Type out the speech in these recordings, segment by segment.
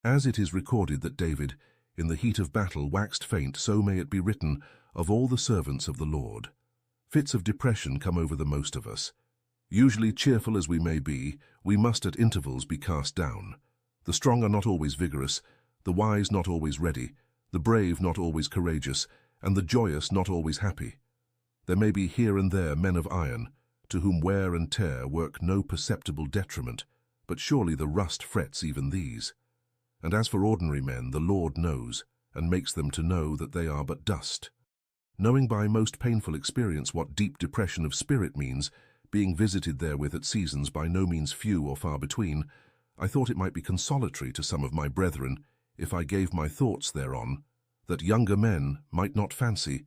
As it is recorded that David, in the heat of battle, waxed faint, so may it be written of all the servants of the Lord. Fits of depression come over the most of us. Usually cheerful as we may be, we must at intervals be cast down. The strong are not always vigorous, the wise not always ready, the brave not always courageous, and the joyous not always happy. There may be here and there men of iron, to whom wear and tear work no perceptible detriment, but surely the rust frets even these. And as for ordinary men, the Lord knows, and makes them to know that they are but dust. Knowing by most painful experience what deep depression of spirit means, being visited therewith at seasons by no means few or far between, I thought it might be consolatory to some of my brethren, if I gave my thoughts thereon, that younger men might not fancy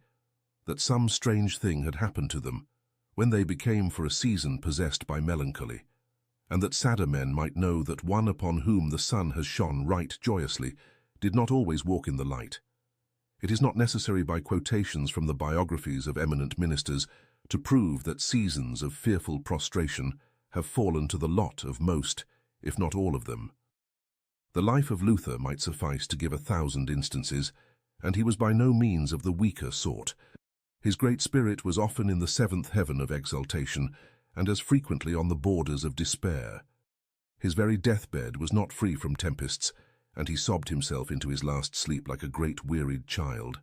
that some strange thing had happened to them, when they became for a season possessed by melancholy, and that sadder men might know that one upon whom the sun has shone right joyously did not always walk in the light. It is not necessary by quotations from the biographies of eminent ministers to prove that seasons of fearful prostration have fallen to the lot of most, if not all of them. The life of Luther might suffice to give 1,000 instances, and he was by no means of the weaker sort. His great spirit was often in the 7th heaven of exaltation, and as frequently on the borders of despair. His very deathbed was not free from tempests, and he sobbed himself into his last sleep like a great wearied child.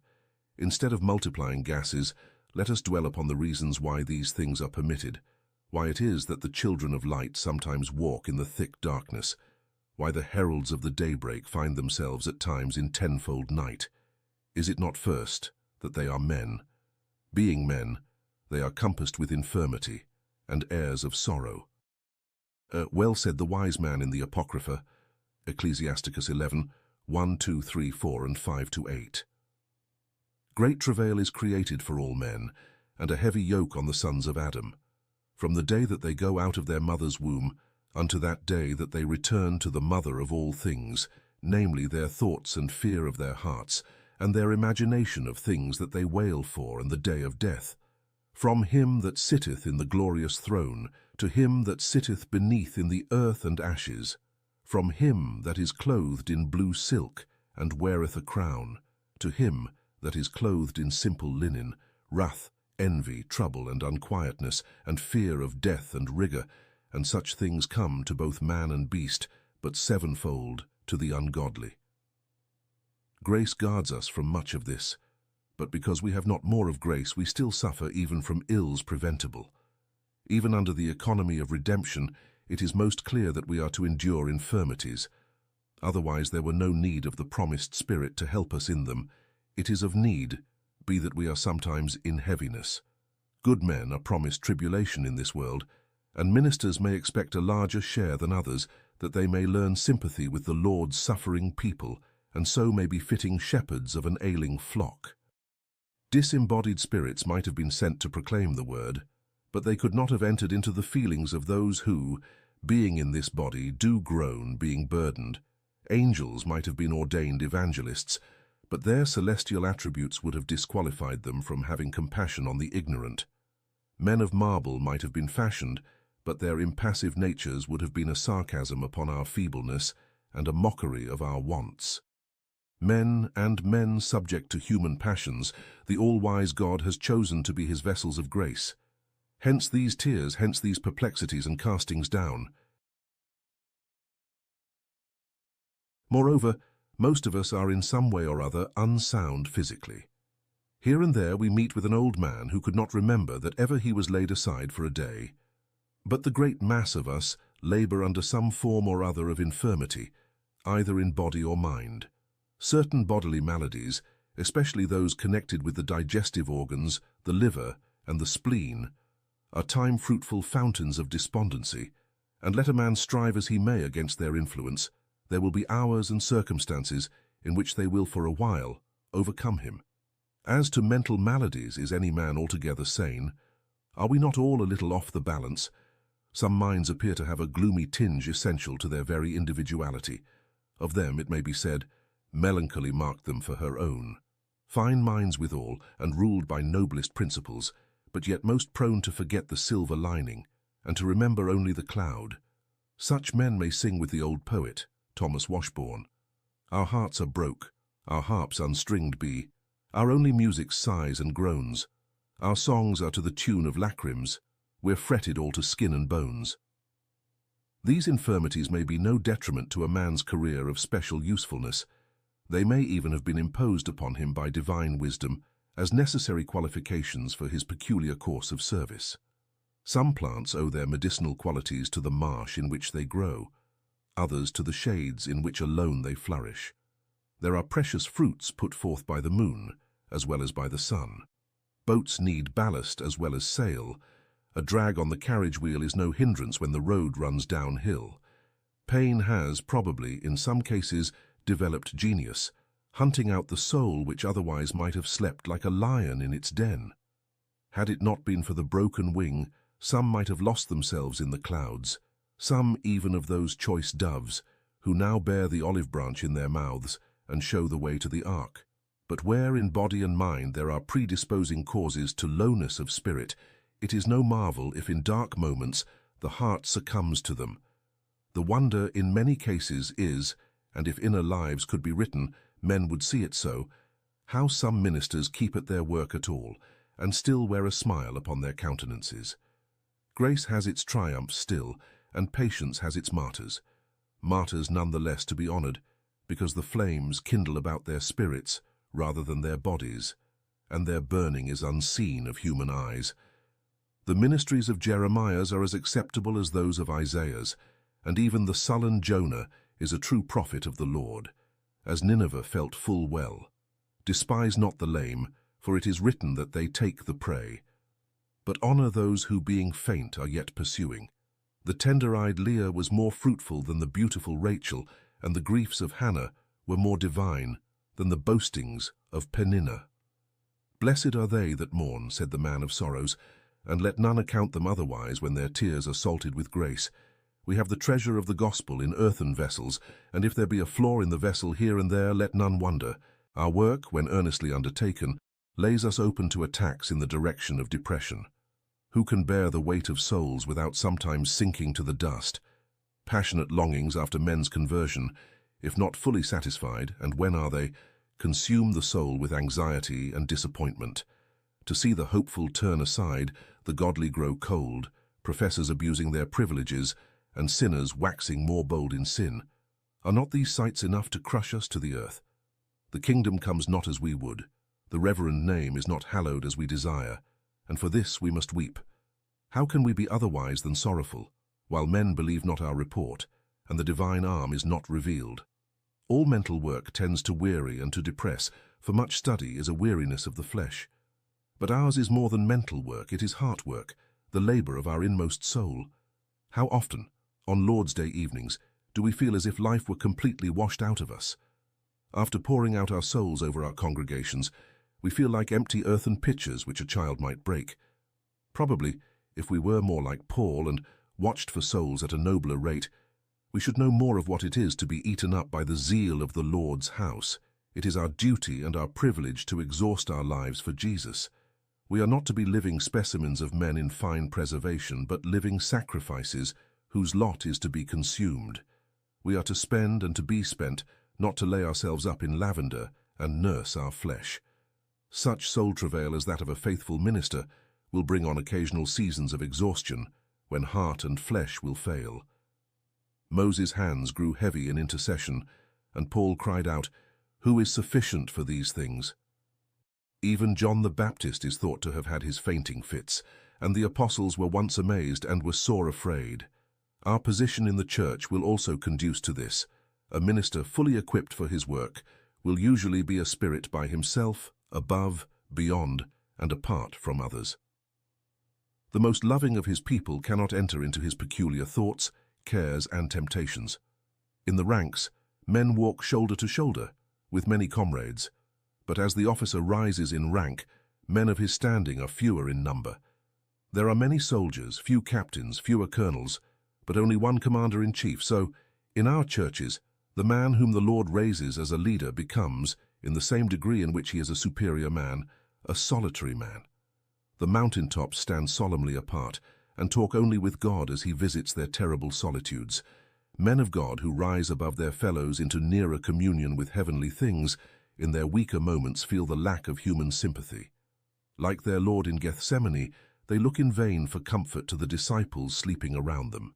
Instead of multiplying gases, let us dwell upon the reasons why these things are permitted, why it is that the children of light sometimes walk in the thick darkness, why the heralds of the daybreak find themselves at times in tenfold night. Is it not first that they are men? Being men, they are compassed with infirmity, and heirs of sorrow. Well said the wise man in the Apocrypha, Ecclesiasticus 11, 1, 2, 3, 4, and 5 to 8. Great travail is created for all men, and a heavy yoke on the sons of Adam, from the day that they go out of their mother's womb, unto that day that they return to the mother of all things, namely their thoughts and fear of their hearts, and their imagination of things that they wail for, and the day of death. From him that sitteth in the glorious throne, to him that sitteth beneath in the earth and ashes, from him that is clothed in blue silk, and weareth a crown, to him that is clothed in simple linen, wrath, envy, trouble, and unquietness, and fear of death and rigour, and such things come to both man and beast, but sevenfold to the ungodly. Grace guards us from much of this, but because we have not more of grace, we still suffer even from ills preventable. Even under the economy of redemption, it is most clear that we are to endure infirmities. Otherwise there were no need of the promised Spirit to help us in them. It is of need, be that we are sometimes in heaviness. Good men are promised tribulation in this world, and ministers may expect a larger share than others, that they may learn sympathy with the Lord's suffering people, and so may be fitting shepherds of an ailing flock. Disembodied spirits might have been sent to proclaim the word, but they could not have entered into the feelings of those who, being in this body, do groan, being burdened. Angels might have been ordained evangelists, but their celestial attributes would have disqualified them from having compassion on the ignorant. Men of marble might have been fashioned, but their impassive natures would have been a sarcasm upon our feebleness and a mockery of our wants. Men and men subject to human passions, the all-wise God has chosen to be his vessels of grace. Hence these tears, hence these perplexities and castings down. Moreover, most of us are in some way or other unsound physically. Here and there we meet with an old man who could not remember that ever he was laid aside for a day. But the great mass of us labour under some form or other of infirmity, either in body or mind. Certain bodily maladies, especially those connected with the digestive organs, the liver, and the spleen, are time-fruitful fountains of despondency, and let a man strive as he may against their influence, there will be hours and circumstances in which they will for a while overcome him. As to mental maladies, is any man altogether sane? Are we not all a little off the balance? Some minds appear to have a gloomy tinge essential to their very individuality. Of them it may be said, melancholy marked them for her own. fine minds withal, and ruled by noblest principles, but yet most prone to forget the silver lining, and to remember only the cloud. Such men may sing with the old poet, Thomas Washburne. Our hearts are broke, our harps unstringed be, our only music sighs and groans. Our songs are to the tune of lacrims, we're fretted all to skin and bones. These infirmities may be no detriment to a man's career of special usefulness. They may even have been imposed upon him by divine wisdom as necessary qualifications for his peculiar course of service. Some plants owe their medicinal qualities to the marsh in which they grow, others to the shades in which alone they flourish. There are precious fruits put forth by the moon, as well as by the sun. Boats need ballast as well as sail. A drag on the carriage wheel is no hindrance when the road runs downhill. Pain has, probably, in some cases, developed genius, hunting out the soul which otherwise might have slept like a lion in its den. Had it not been for the broken wing, some might have lost themselves in the clouds, some even of those choice doves, who now bear the olive branch in their mouths and show the way to the ark. But where in body and mind there are predisposing causes to lowness of spirit, it is no marvel if in dark moments the heart succumbs to them. The wonder in many cases is, and if inner lives could be written, men would see it so, how some ministers keep at their work at all, and still wear a smile upon their countenances. Grace has its triumphs still, and patience has its martyrs. Martyrs none the less to be honoured, because the flames kindle about their spirits rather than their bodies, and their burning is unseen of human eyes. The ministries of Jeremiah's are as acceptable as those of Isaiah's, and even the sullen Jonah is a true prophet of the Lord, as Nineveh felt full well. Despise not the lame, for it is written that they take the prey. But honour those who being faint are yet pursuing. The tender-eyed Leah was more fruitful than the beautiful Rachel, and the griefs of Hannah were more divine than the boastings of Peninnah. Blessed are they that mourn, said the man of sorrows, and let none account them otherwise when their tears are salted with grace. We have the treasure of the gospel in earthen vessels, and if there be a flaw in the vessel here and there, let none wonder. Our work, when earnestly undertaken, lays us open to attacks in the direction of depression. Who can bear the weight of souls without sometimes sinking to the dust? Passionate longings after men's conversion, if not fully satisfied, and when are they, consume the soul with anxiety and disappointment. To see the hopeful turn aside, the godly grow cold, professors abusing their privileges, and sinners waxing more bold in sin. Are not these sights enough to crush us to the earth? The kingdom comes not as we would. The reverend name is not hallowed as we desire, and for this we must weep. How can we be otherwise than sorrowful, while men believe not our report, and the divine arm is not revealed? All mental work tends to weary and to depress, for much study is a weariness of the flesh. But ours is more than mental work, it is heart work, the labour of our inmost soul. How often, on Lord's Day evenings, do we feel as if life were completely washed out of us? After pouring out our souls over our congregations, we feel like empty earthen pitchers which a child might break. Probably, if we were more like Paul and watched for souls at a nobler rate, we should know more of what it is to be eaten up by the zeal of the Lord's house. It is our duty and our privilege to exhaust our lives for Jesus. We are not to be living specimens of men in fine preservation, but living sacrifices whose lot is to be consumed. We are to spend and to be spent, not to lay ourselves up in lavender and nurse our flesh. Such soul travail as that of a faithful minister will bring on occasional seasons of exhaustion, when heart and flesh will fail. Moses' hands grew heavy in intercession, and Paul cried out, "Who is sufficient for these things?" Even John the Baptist is thought to have had his fainting fits, and the apostles were once amazed and were sore afraid. Our position in the church will also conduce to this. A minister fully equipped for his work will usually be a spirit by himself, above, beyond, and apart from others. The most loving of his people cannot enter into his peculiar thoughts, cares, and temptations. In the ranks, men walk shoulder to shoulder, with many comrades, but as the officer rises in rank, men of his standing are fewer in number. There are many soldiers, few captains, fewer colonels, but only one commander-in-chief, so, in our churches, the man whom the Lord raises as a leader becomes, in the same degree in which he is a superior man, a solitary man. The mountaintops stand solemnly apart and talk only with God as he visits their terrible solitudes. Men of God who rise above their fellows into nearer communion with heavenly things, in their weaker moments feel the lack of human sympathy. Like their Lord in Gethsemane, they look in vain for comfort to the disciples sleeping around them.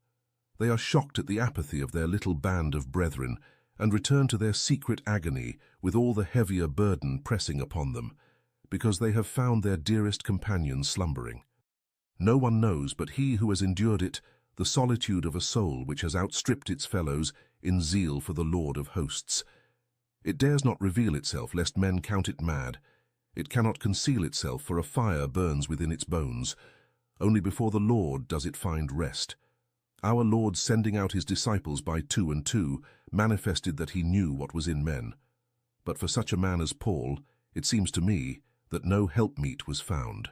They are shocked at the apathy of their little band of brethren and return to their secret agony with all the heavier burden pressing upon them, because they have found their dearest companion slumbering. No one knows but he who has endured it, the solitude of a soul which has outstripped its fellows in zeal for the Lord of hosts. It dares not reveal itself lest men count it mad. It cannot conceal itself, for a fire burns within its bones. Only before the Lord does it find rest. Our Lord, sending out his disciples by 2 and 2, manifested that he knew what was in men. But for such a man as Paul, it seems to me that no helpmeet was found.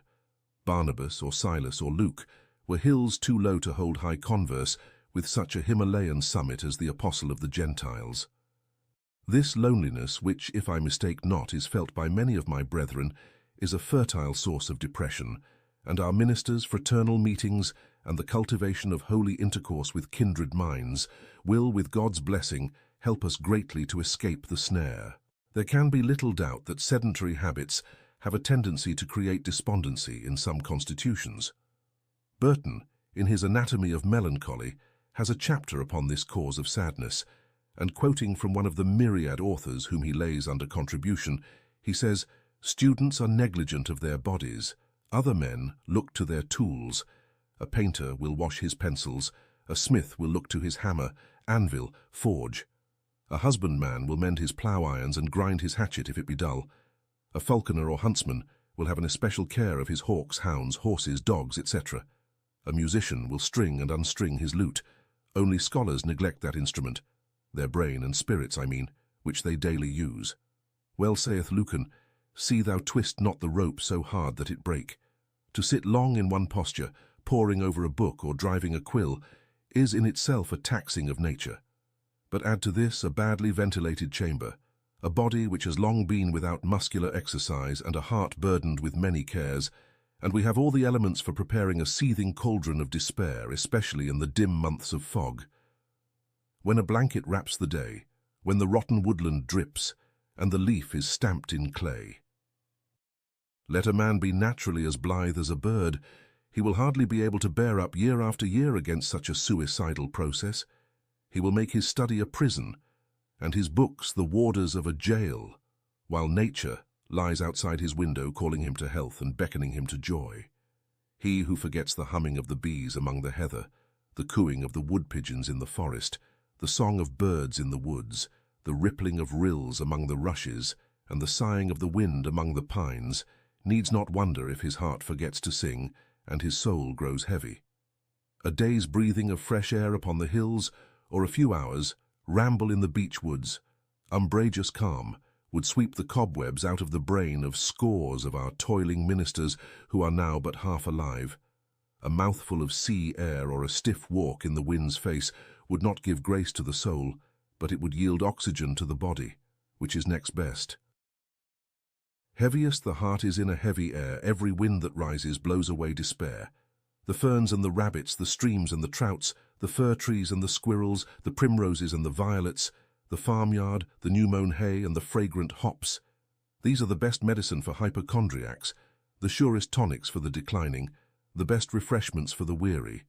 Barnabas or Silas or Luke were hills too low to hold high converse with such a Himalayan summit as the apostle of the Gentiles. This loneliness, which, if I mistake not, is felt by many of my brethren, is a fertile source of depression, and our ministers' fraternal meetings and the cultivation of holy intercourse with kindred minds will, with God's blessing, help us greatly to escape the snare. There can be little doubt that sedentary habits have a tendency to create despondency in some constitutions. Burton, in his Anatomy of Melancholy, has a chapter upon this cause of sadness, and quoting from one of the myriad authors whom he lays under contribution, he says, "Students are negligent of their bodies. Other men look to their tools. A painter will wash his pencils. A smith will look to his hammer, anvil, forge. A husbandman will mend his plough-irons and grind his hatchet if it be dull. A falconer or huntsman will have an especial care of his hawks, hounds, horses, dogs, etc. A musician will string and unstring his lute. Only scholars neglect that instrument, their brain and spirits, I mean, which they daily use. Well saith Lucan, see thou twist not the rope so hard that it break. To sit long in one posture, poring over a book or driving a quill, is in itself a taxing of nature. But add to this a badly ventilated chamber, a body which has long been without muscular exercise and a heart burdened with many cares, and we have all the elements for preparing a seething cauldron of despair, especially in the dim months of fog. When a blanket wraps the day, when the rotten woodland drips, and the leaf is stamped in clay. Let a man be naturally as blithe as a bird, he will hardly be able to bear up year after year against such a suicidal process. He will make his study a prison, and his books the warders of a jail, while nature lies outside his window calling him to health and beckoning him to joy. He who forgets the humming of the bees among the heather, the cooing of the wood-pigeons in the forest, the song of birds in the woods, the rippling of rills among the rushes, and the sighing of the wind among the pines, needs not wonder if his heart forgets to sing and his soul grows heavy. A day's breathing of fresh air upon the hills, or a few hours' ramble in the beech woods, umbrageous calm, would sweep the cobwebs out of the brain of scores of our toiling ministers who are now but half alive. A mouthful of sea air or a stiff walk in the wind's face would not give grace to the soul, but it would yield oxygen to the body, which is next best. Heaviest the heart is in a heavy air, every wind that rises blows away despair. The ferns and the rabbits, the streams and the trouts, the fir trees and the squirrels, the primroses and the violets, the farmyard, the new-mown hay and the fragrant hops. These are the best medicine for hypochondriacs, the surest tonics for the declining, the best refreshments for the weary.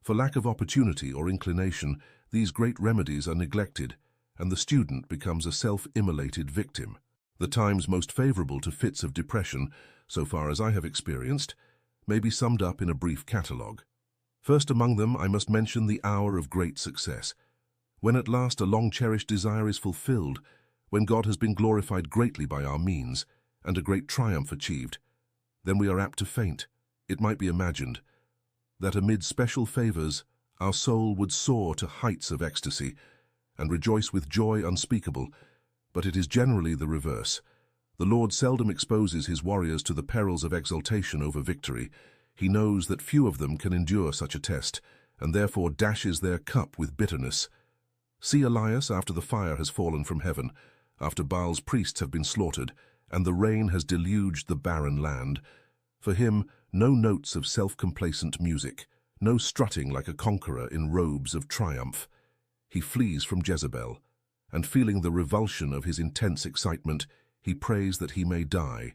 For lack of opportunity or inclination, these great remedies are neglected, and the student becomes a self-immolated victim. The times most favorable to fits of depression, so far as I have experienced, may be summed up in a brief catalogue. First among them I must mention the hour of great success, when at last a long-cherished desire is fulfilled, when God has been glorified greatly by our means, and a great triumph achieved. Then we are apt to faint. It might be imagined that amid special favours our soul would soar to heights of ecstasy and rejoice with joy unspeakable, but it is generally the reverse. The Lord seldom exposes his warriors to the perils of exultation over victory. He knows that few of them can endure such a test, and therefore dashes their cup with bitterness. See Elias after the fire has fallen from heaven. after Baal's priests have been slaughtered, and the rain has deluged the barren land. For him, no notes of self-complacent music, no strutting like a conqueror in robes of triumph. He flees from Jezebel, and feeling the revulsion of his intense excitement, he prays that he may die.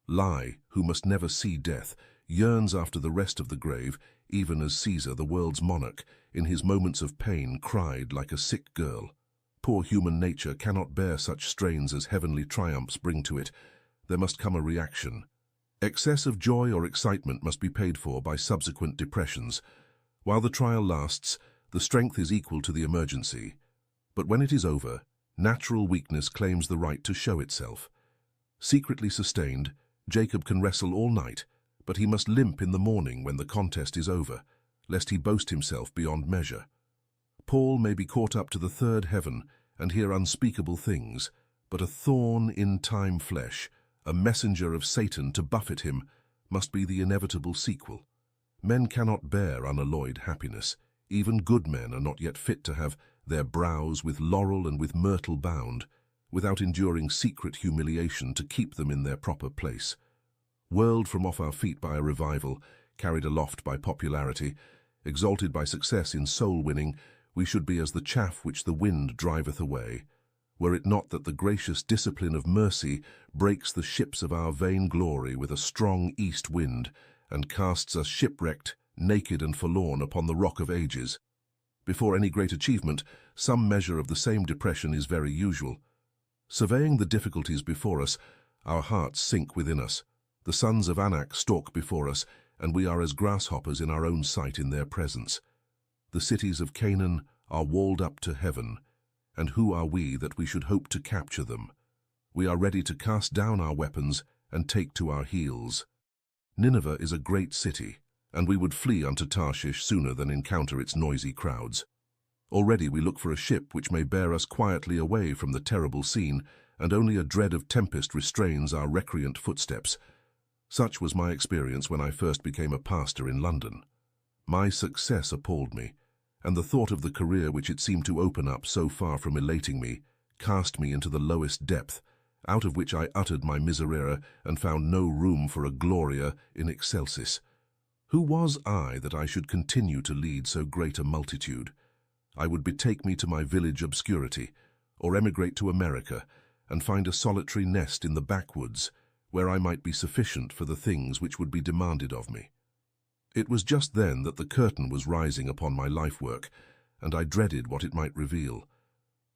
Lie, who must never see death, yearns after the rest of the grave, even as Caesar, the world's monarch, in his moments of pain cried like a sick girl. Poor human nature cannot bear such strains as heavenly triumphs bring to it. There must come a reaction. Excess of joy or excitement must be paid for by subsequent depressions. While the trial lasts, the strength is equal to the emergency. But when it is over, natural weakness claims the right to show itself. Secretly sustained, Jacob can wrestle all night, but he must limp in the morning when the contest is over, lest he boast himself beyond measure. Paul may be caught up to the third heaven and hear unspeakable things, but a thorn in time flesh, a messenger of Satan to buffet him, must be the inevitable sequel. Men cannot bear unalloyed happiness. Even good men are not yet fit to have their brows with laurel and with myrtle bound, without enduring secret humiliation to keep them in their proper place. Whirled from off our feet by a revival, carried aloft by popularity, exalted by success in soul-winning, we should be as the chaff which the wind driveth away. Were it not that the gracious discipline of mercy breaks the ships of our vain glory with a strong east wind, and casts us shipwrecked, naked and forlorn upon the rock of ages. Before any great achievement, some measure of the same depression is very usual. Surveying the difficulties before us, our hearts sink within us. The sons of Anak stalk before us, and we are as grasshoppers in our own sight in their presence. The cities of Canaan are walled up to heaven, and who are we that we should hope to capture them? We are ready to cast down our weapons and take to our heels. Nineveh is a great city, and we would flee unto Tarshish sooner than encounter its noisy crowds. Already we look for a ship which may bear us quietly away from the terrible scene, and only a dread of tempest restrains our recreant footsteps. Such was my experience when I first became a pastor in London. My success appalled me, and the thought of the career which it seemed to open up so far from elating me cast me into the lowest depth, out of which I uttered my miserere and found no room for a gloria in excelsis. Who was I that I should continue to lead so great a multitude? I would betake me to my village obscurity, or emigrate to America, and find a solitary nest in the backwoods, where I might be sufficient for the things which would be demanded of me. It was just then that the curtain was rising upon my life work, and I dreaded what it might reveal.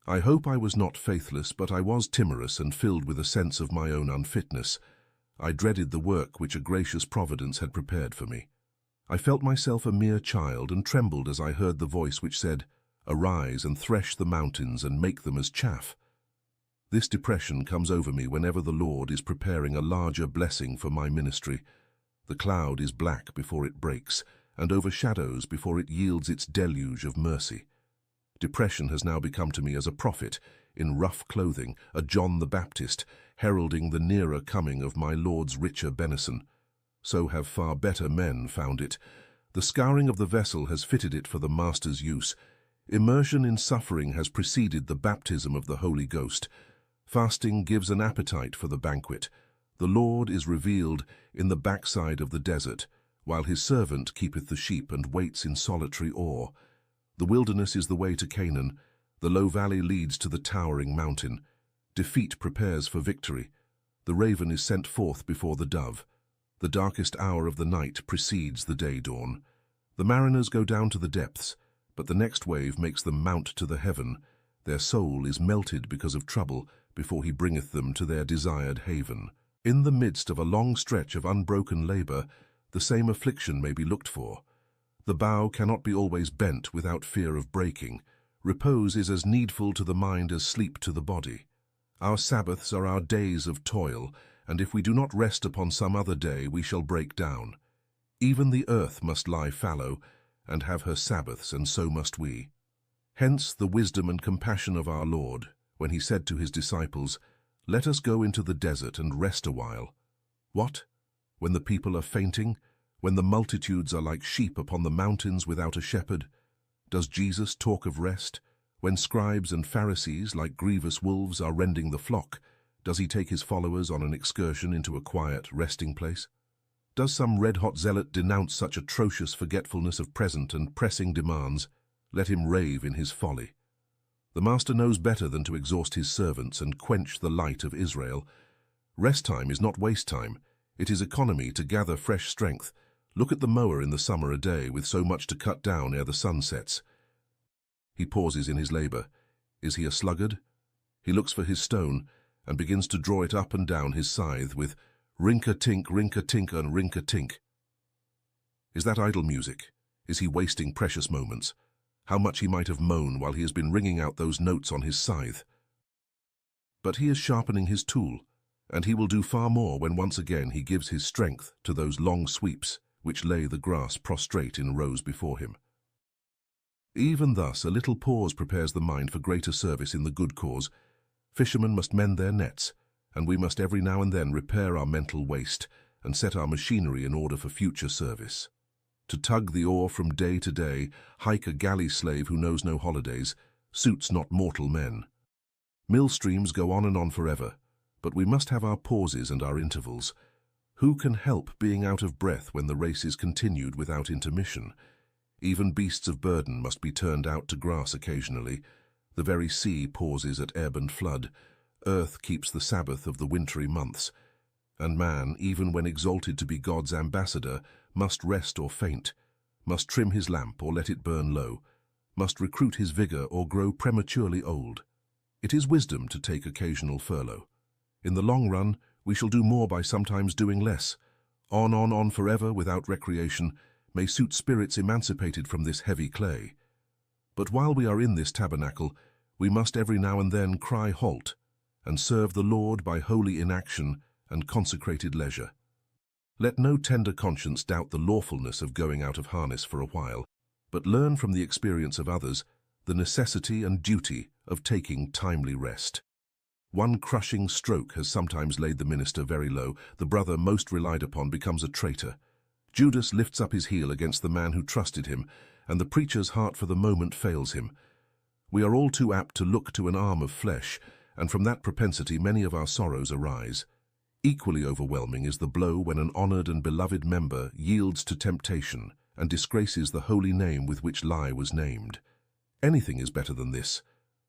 I hope I was not faithless, but I was timorous and filled with a sense of my own unfitness. I dreaded the work which a gracious providence had prepared for me. I felt myself a mere child and trembled as I heard the voice which said, "Arise and thresh the mountains and make them as chaff." This depression comes over me whenever the Lord is preparing a larger blessing for my ministry. The cloud is black before it breaks, and overshadows before it yields its deluge of mercy. Depression has now become to me as a prophet, in rough clothing, a John the Baptist, heralding the nearer coming of my Lord's richer benison. So have far better men found it. The scouring of the vessel has fitted it for the Master's use. Immersion in suffering has preceded the baptism of the Holy Ghost. Fasting gives an appetite for the banquet. The Lord is revealed in the backside of the desert, while his servant keepeth the sheep and waits in solitary awe. The wilderness is the way to Canaan. The low valley leads to the towering mountain. Defeat prepares for victory. The raven is sent forth before the dove. The darkest hour of the night precedes the day dawn. The mariners go down to the depths, but the next wave makes them mount to the heaven. Their soul is melted because of trouble before he bringeth them to their desired haven. In the midst of a long stretch of unbroken labor, the same affliction may be looked for. The bow cannot be always bent without fear of breaking. Repose is as needful to the mind as sleep to the body. Our Sabbaths are our days of toil, and if we do not rest upon some other day, we shall break down. Even the earth must lie fallow, and have her Sabbaths, and so must we. Hence the wisdom and compassion of our Lord, when he said to his disciples, "Let us go into the desert and rest a while." What? When the people are fainting? When the multitudes are like sheep upon the mountains without a shepherd? Does Jesus talk of rest? When scribes and Pharisees, like grievous wolves, are rending the flock, does he take his followers on an excursion into a quiet resting place? Does some red-hot zealot denounce such atrocious forgetfulness of present and pressing demands? Let him rave in his folly. The Master knows better than to exhaust his servants and quench the light of Israel. Rest time is not waste time. It is economy to gather fresh strength. Look at the mower in the summer a day, with so much to cut down ere the sun sets. He pauses in his labour. Is he a sluggard? He looks for his stone, and begins to draw it up and down his scythe with rink-a-tink, rink-a-tink, and rink-a-tink. Is that idle music? Is he wasting precious moments? How much he might have moaned while he has been ringing out those notes on his scythe. But he is sharpening his tool, and he will do far more when once again he gives his strength to those long sweeps which lay the grass prostrate in rows before him. Even thus, a little pause prepares the mind for greater service in the good cause. Fishermen must mend their nets, and we must every now and then repair our mental waste and set our machinery in order for future service. To tug the oar from day to day, hike a galley slave who knows no holidays, suits not mortal men. Mill streams go on and on forever, but we must have our pauses and our intervals. Who can help being out of breath when the race is continued without intermission? Even beasts of burden must be turned out to grass occasionally. The very sea pauses at ebb and flood. Earth keeps the Sabbath of the wintry months. And man, even when exalted to be God's ambassador, must rest or faint, must trim his lamp or let it burn low, must recruit his vigor or grow prematurely old. It is wisdom to take occasional furlough. In the long run, we shall do more by sometimes doing less. On forever without recreation may suit spirits emancipated from this heavy clay. But while we are in this tabernacle, we must every now and then cry halt, and serve the Lord by holy inaction and consecrated leisure. Let no tender conscience doubt the lawfulness of going out of harness for a while, but learn from the experience of others the necessity and duty of taking timely rest. One crushing stroke has sometimes laid the minister very low. The brother most relied upon becomes a traitor. Judas lifts up his heel against the man who trusted him, and the preacher's heart for the moment fails him. We are all too apt to look to an arm of flesh, and from that propensity many of our sorrows arise. Equally overwhelming is the blow when an honored and beloved member yields to temptation and disgraces the holy name with which lie was named. Anything is better than this.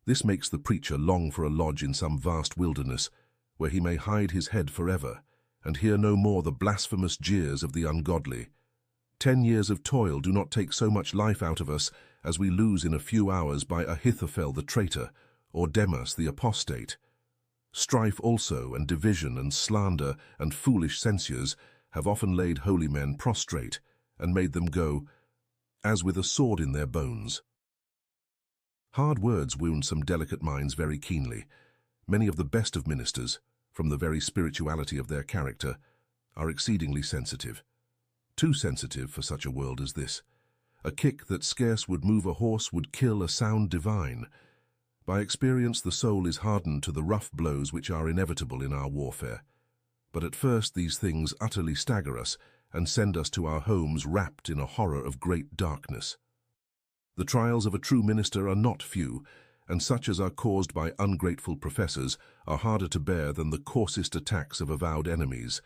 This makes the preacher long for a lodge in some vast wilderness, where he may hide his head forever, and hear no more the blasphemous jeers of the ungodly. 10 years of toil do not take so much life out of us as we lose in a few hours by Ahithophel the traitor, or Demas the apostate. Strife also, and division, and slander, and foolish censures have often laid holy men prostrate, and made them go, as with a sword in their bones. Hard words wound some delicate minds very keenly. Many of the best of ministers, from the very spirituality of their character, are exceedingly sensitive. Too sensitive for such a world as this. A kick that scarce would move a horse would kill a sound divine. By experience the soul is hardened to the rough blows which are inevitable in our warfare. But at first these things utterly stagger us and send us to our homes wrapped in a horror of great darkness. The trials of a true minister are not few, and such as are caused by ungrateful professors are harder to bear than the coarsest attacks of avowed enemies.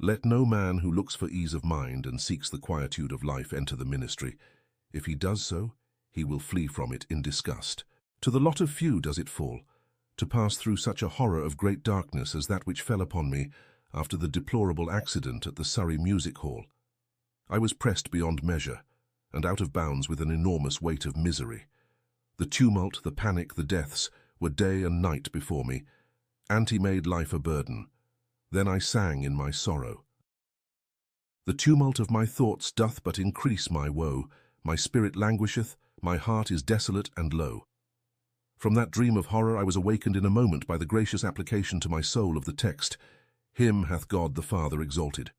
Let no man who looks for ease of mind and seeks the quietude of life enter the ministry. If he does so, he will flee from it in disgust. To the lot of few does it fall, to pass through such a horror of great darkness as that which fell upon me after the deplorable accident at the Surrey Music Hall. I was pressed beyond measure, and out of bounds with an enormous weight of misery. The tumult, the panic, the deaths were day and night before me. Auntie made life a burden. Then I sang in my sorrow. The tumult of my thoughts doth but increase my woe. My spirit languisheth, my heart is desolate and low. From that dream of horror I was awakened in a moment by the gracious application to my soul of the text, "Him hath God the Father exalted."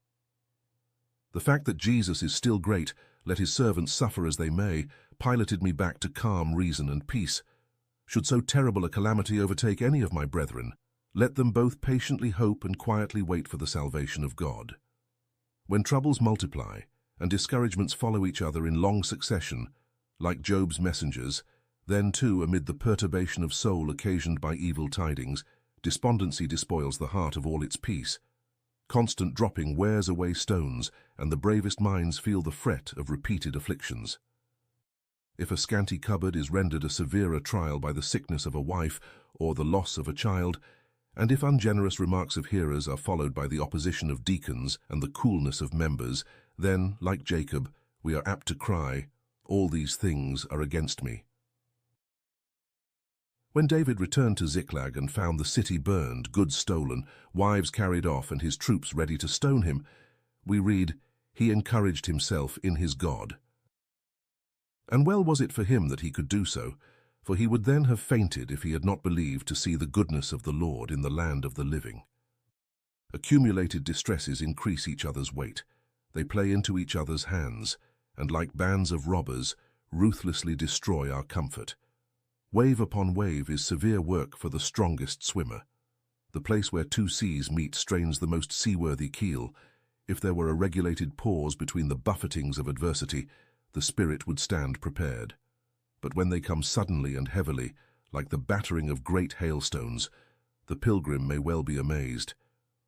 The fact that Jesus is still great, let his servants suffer as they may, piloted me back to calm reason and peace. Should so terrible a calamity overtake any of my brethren, let them both patiently hope and quietly wait for the salvation of God. When troubles multiply and discouragements follow each other in long succession, like Job's messengers, Then, too, amid the perturbation of soul occasioned by evil tidings, despondency despoils the heart of all its peace. Constant dropping wears away stones, and the bravest minds feel the fret of repeated afflictions. If a scanty cupboard is rendered a severer trial by the sickness of a wife or the loss of a child, and if ungenerous remarks of hearers are followed by the opposition of deacons and the coolness of members, then, like Jacob, we are apt to cry, "All these things are against me." When David returned to Ziklag and found the city burned, goods stolen, wives carried off, and his troops ready to stone him, we read, "He encouraged himself in his God." And well was it for him that he could do so, for he would then have fainted if he had not believed to see the goodness of the Lord in the land of the living. Accumulated distresses increase each other's weight. They play into each other's hands, and like bands of robbers, ruthlessly destroy our comfort. Wave upon wave is severe work for the strongest swimmer. The place where two seas meet strains the most seaworthy keel. If there were a regulated pause between the buffetings of adversity, the spirit would stand prepared. But when they come suddenly and heavily, like the battering of great hailstones, the pilgrim may well be amazed.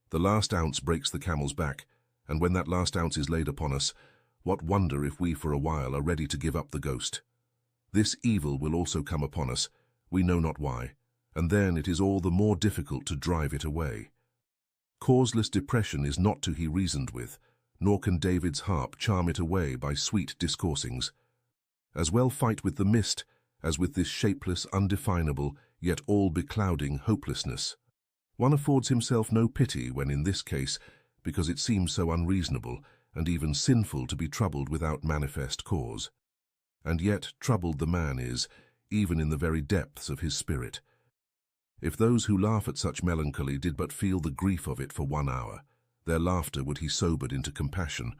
The last ounce breaks the camel's back, and when that last ounce is laid upon us, what wonder if we for a while are ready to give up the ghost? This evil will also come upon us, we know not why, and then it is all the more difficult to drive it away. Causeless depression is not to be reasoned with, nor can David's harp charm it away by sweet discoursings. As well fight with the mist as with this shapeless, undefinable, yet all-beclouding hopelessness. One affords himself no pity when in this case, because it seems so unreasonable and even sinful to be troubled without manifest cause. And yet troubled the man is, even in the very depths of his spirit. If those who laugh at such melancholy did but feel the grief of it for 1 hour, their laughter would he sobered into compassion.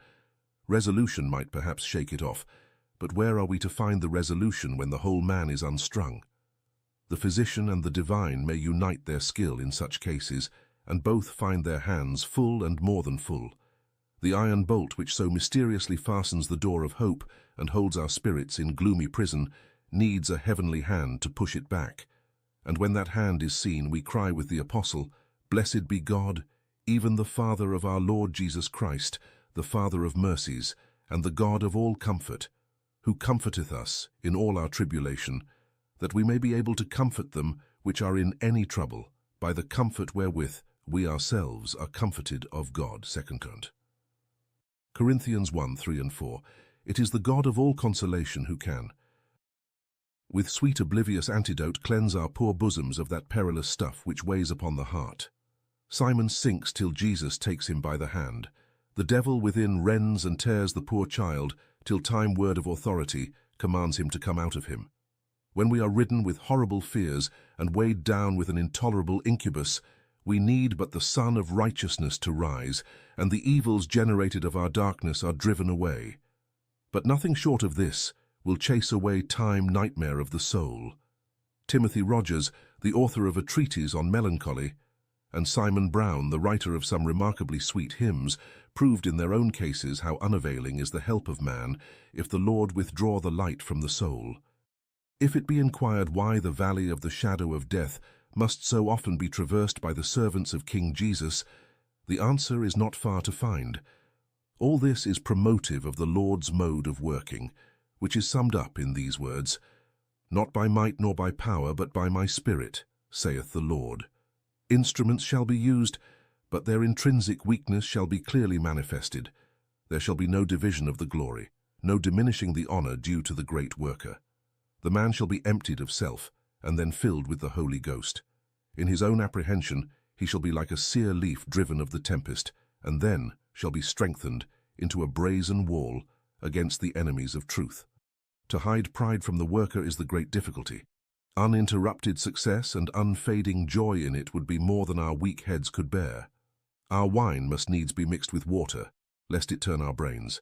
Resolution might perhaps shake it off, but where are we to find the resolution when the whole man is unstrung? The physician and the divine may unite their skill in such cases, and both find their hands full and more than full. The iron bolt which so mysteriously fastens the door of hope and holds our spirits in gloomy prison needs a heavenly hand to push it back. And when that hand is seen, we cry with the apostle, "Blessed be God, even the Father of our Lord Jesus Christ, the Father of mercies, and the God of all comfort, who comforteth us in all our tribulation, that we may be able to comfort them which are in any trouble, by the comfort wherewith we ourselves are comforted of God." 2 Corinthians 1, 3 and 4. It is the God of all consolation who can, with sweet oblivious antidote, cleanse our poor bosoms of that perilous stuff which weighs upon the heart. Simon sinks till Jesus takes him by the hand. The devil within rends and tears the poor child till time word of authority commands him to come out of him. When we are ridden with horrible fears and weighed down with an intolerable incubus, we need but the sun of righteousness to rise, and the evils generated of our darkness are driven away. But nothing short of this will chase away time nightmare of the soul. Timothy Rogers, the author of a treatise on melancholy, and Simon Brown, the writer of some remarkably sweet hymns, proved in their own cases how unavailing is the help of man if the Lord withdraw the light from the soul. If it be inquired why the valley of the shadow of death must so often be traversed by the servants of King Jesus, the answer is not far to find. All this is promotive of the Lord's mode of working, which is summed up in these words, "Not by might nor by power, but by my Spirit, saith the Lord. Instruments shall be used, but their intrinsic weakness shall be clearly manifested. There shall be no division of the glory, no diminishing the honor due to the great worker. The man shall be emptied of self, and then filled with the Holy Ghost. In his own apprehension he shall be like a sere leaf driven of the tempest, and then shall be strengthened into a brazen wall against the enemies of truth." To hide pride from the worker is the great difficulty. Uninterrupted success and unfading joy in it would be more than our weak heads could bear. Our wine must needs be mixed with water, lest it turn our brains.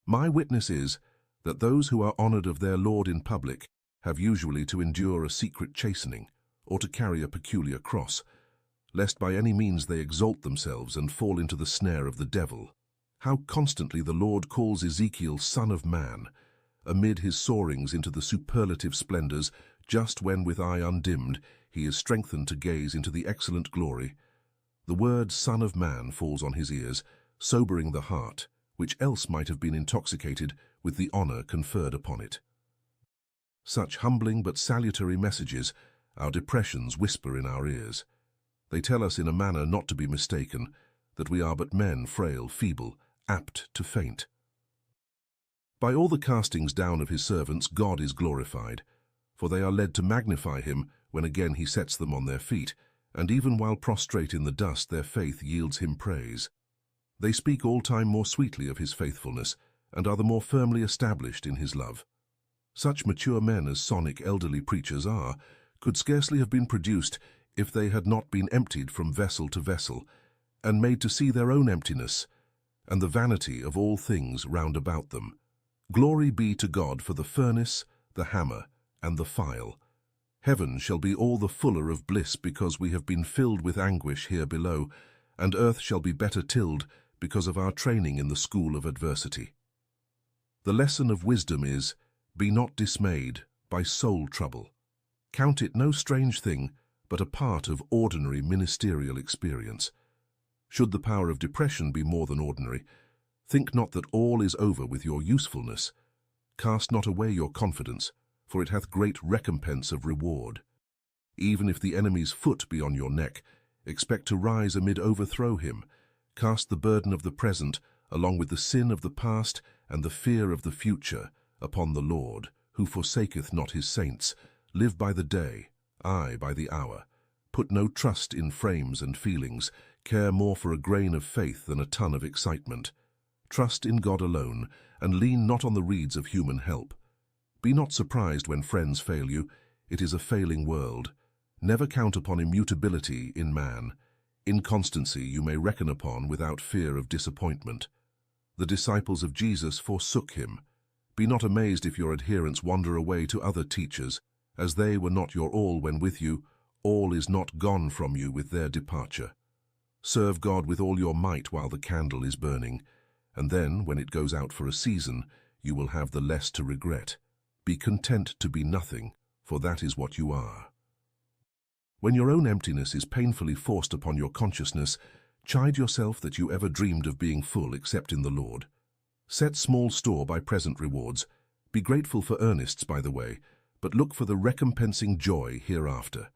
My witness is that those who are honored of their Lord in public have usually to endure a secret chastening, or to carry a peculiar cross, lest by any means they exalt themselves and fall into the snare of the devil. How constantly the Lord calls Ezekiel Son of Man, amid his soarings into the superlative splendors, just when with eye undimmed he is strengthened to gaze into the excellent glory. The word Son of Man falls on his ears, sobering the heart, which else might have been intoxicated with the honor conferred upon it. Such humbling but salutary messages our depressions whisper in our ears. They tell us in a manner not to be mistaken that we are but men, frail, feeble, apt to faint. By all the castings down of his servants God is glorified, for they are led to magnify him when again he sets them on their feet, and even while prostrate in the dust their faith yields him praise. They speak all time more sweetly of his faithfulness, and are the more firmly established in his love. Such mature men as sonic elderly preachers are, could scarcely have been produced if they had not been emptied from vessel to vessel, and made to see their own emptiness, and the vanity of all things round about them. Glory be to God for the furnace, the hammer, and the file. Heaven shall be all the fuller of bliss because we have been filled with anguish here below, and earth shall be better tilled because of our training in the school of adversity. The lesson of wisdom is, be not dismayed by soul trouble. Count it no strange thing, but a part of ordinary ministerial experience. Should the power of depression be more than ordinary, think not that all is over with your usefulness. Cast not away your confidence, for it hath great recompense of reward. Even if the enemy's foot be on your neck, expect to rise amid overthrow him. Cast the burden of the present, along with the sin of the past and the fear of the future, upon the Lord, who forsaketh not his saints. Live by the day, aye, by the hour. Put no trust in frames and feelings. Care more for a grain of faith than a ton of excitement. Trust in God alone, and lean not on the reeds of human help. Be not surprised when friends fail you. It is a failing world. Never count upon immutability in man. Inconstancy you may reckon upon without fear of disappointment. The disciples of Jesus forsook him. Be not amazed if your adherents wander away to other teachers, as they were not your all when with you. All is not gone from you with their departure. Serve God with all your might while the candle is burning, and then, when it goes out for a season, you will have the less to regret. Be content to be nothing, for that is what you are. When your own emptiness is painfully forced upon your consciousness, chide yourself that you ever dreamed of being full except in the Lord. Set small store by present rewards. Be grateful for earnests, by the way, but look for the recompensing joy hereafter.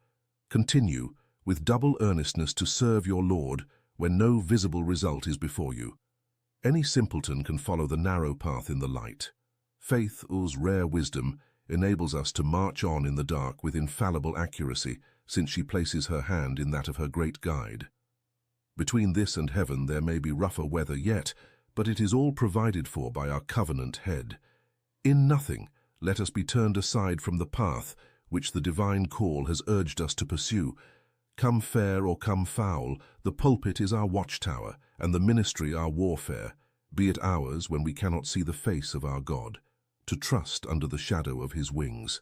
Continue, with double earnestness, to serve your Lord when no visible result is before you. Any simpleton can follow the narrow path in the light. Faith, whose rare wisdom, enables us to march on in the dark with infallible accuracy, since she places her hand in that of her great guide. Between this and heaven there may be rougher weather yet, but it is all provided for by our covenant head. In nothing let us be turned aside from the path which the divine call has urged us to pursue. Come fair or come foul, the pulpit is our watchtower, and the ministry our warfare. Be it ours, when we cannot see the face of our God, to trust under the shadow of his wings.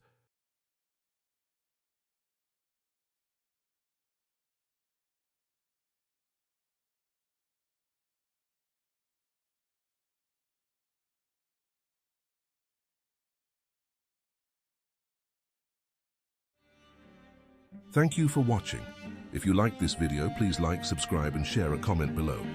Thank you for watching. If you liked this video, please like, subscribe, and share a comment below.